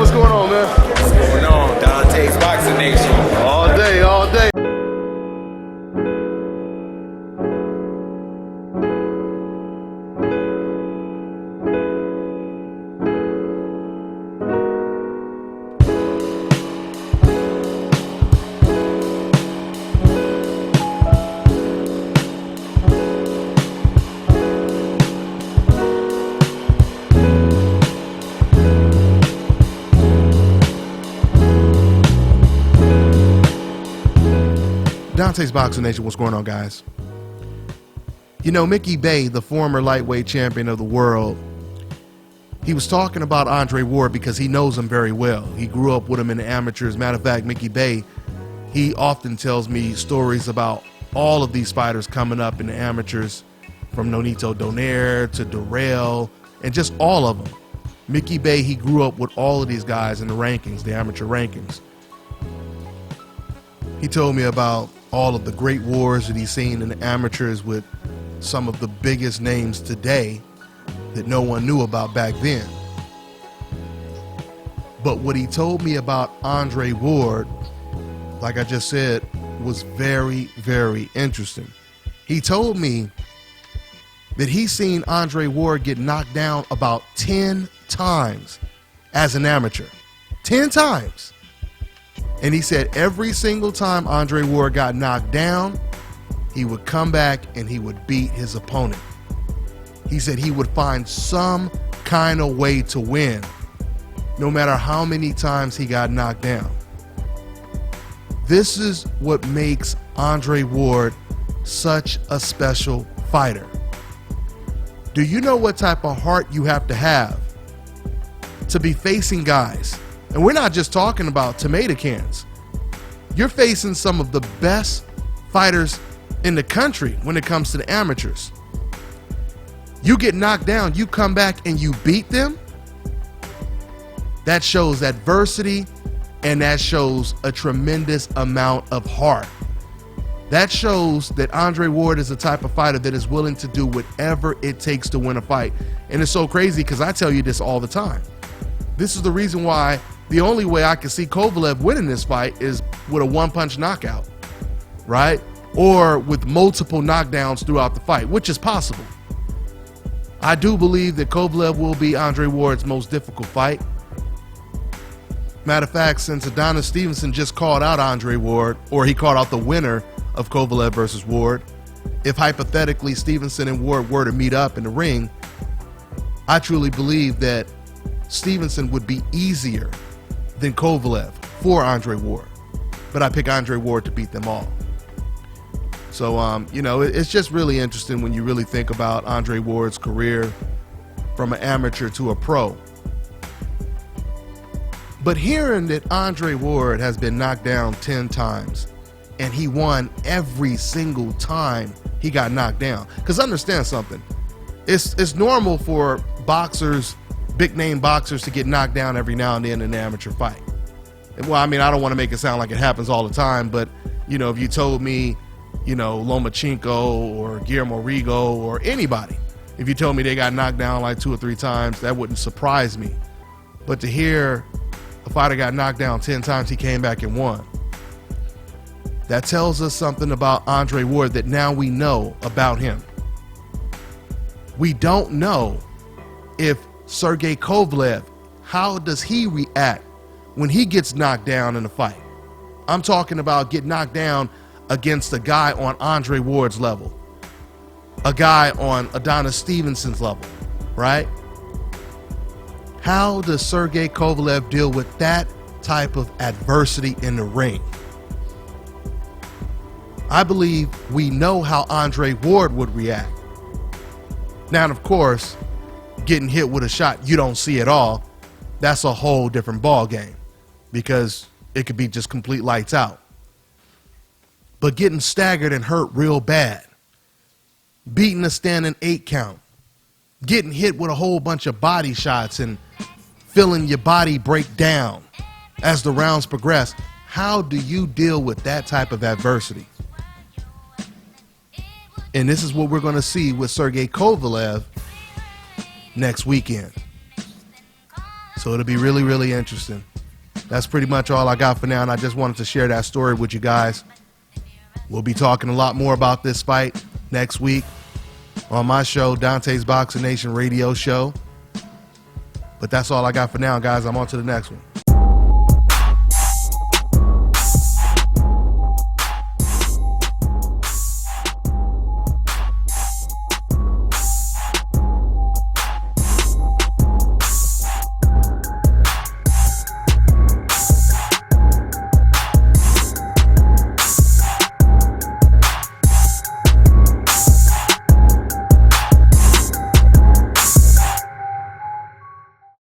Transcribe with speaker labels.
Speaker 1: what's going on, man?
Speaker 2: What's going on? Dante's Boxing Nation.
Speaker 1: All day, all day. Dante's Boxing Nation, what's going on, guys? You know, Mickey Bey, the former lightweight champion of the world, he was talking about Andre Ward because he knows him very well. He grew up with him in the amateurs. Matter of fact, Mickey Bey, he often tells me stories about all of these fighters coming up in the amateurs, from Nonito Donaire to Durrell, and just all of them. Mickey Bey, he grew up with all of these guys in the rankings, the amateur rankings. He told me about all of the great wars that he's seen in the amateurs with some of the biggest names today that no one knew about back then. But what he told me about Andre Ward, like I just said, was very, very interesting. He told me that he's seen Andre Ward get knocked down about 10 times as an amateur. 10 times. And he said every single time Andre Ward got knocked down, he would come back and he would beat his opponent. He said he would find some kind of way to win, no matter how many times he got knocked down. This is what makes Andre Ward such a special fighter. Do you know what type of heart you have to be facing guys? And we're not just talking about tomato cans. You're facing some of the best fighters in the country when it comes to the amateurs. You get knocked down, you come back and you beat them. That shows adversity, and that shows a tremendous amount of heart. That shows that Andre Ward is the type of fighter that is willing to do whatever it takes to win a fight. And it's so crazy because I tell you this all the time. This is the reason why the only way I can see Kovalev winning this fight is with a one-punch knockout, right? Or with multiple knockdowns throughout the fight, which is possible. I do believe that Kovalev will be Andre Ward's most difficult fight. Matter of fact, since Adonis Stevenson just called out Andre Ward, or he called out the winner of Kovalev versus Ward, if hypothetically Stevenson and Ward were to meet up in the ring, I truly believe that Stevenson would be easier than Kovalev for Andre Ward. But I pick Andre Ward to beat them all. So, you know, it's just really interesting when you really think about Andre Ward's career from an amateur to a pro. But hearing that Andre Ward has been knocked down 10 times and he won every single time he got knocked down. Because understand something. It's normal for boxers, big name boxers, to get knocked down every now and then in an amateur fight. And, well, I mean, I don't want to make it sound like it happens all the time, but, you know, if you told me, you know, Lomachenko or Guillermo Rigo or anybody, if you told me they got knocked down like 2 or 3 times, that wouldn't surprise me. But to hear a fighter got knocked down 10 times, he came back and won, that tells us something about Andre Ward that now we know about him. We don't know if Sergey Kovalev, how does he react when he gets knocked down in a fight? I'm talking about getting knocked down against a guy on Andre Ward's level, a guy on Adonis Stevenson's level, right? How does Sergey Kovalev deal with that type of adversity in the ring? I believe we know how Andre Ward would react. Now, of course, getting hit with a shot you don't see at all, that's a whole different ball game, because it could be just complete lights out. But getting staggered and hurt real bad, beating a standing 8 count, getting hit with a whole bunch of body shots and feeling your body break down as the rounds progress, how do you deal with that type of adversity? And this is what we're going to see with Sergey Kovalev next weekend. So it'll be really, really interesting. That's pretty much all I got for now, and I just wanted to share that story with you guys. We'll be talking a lot more about this fight next week on my show, Dante's Boxing Nation radio show. But that's all I got for now, guys. I'm on to the next one.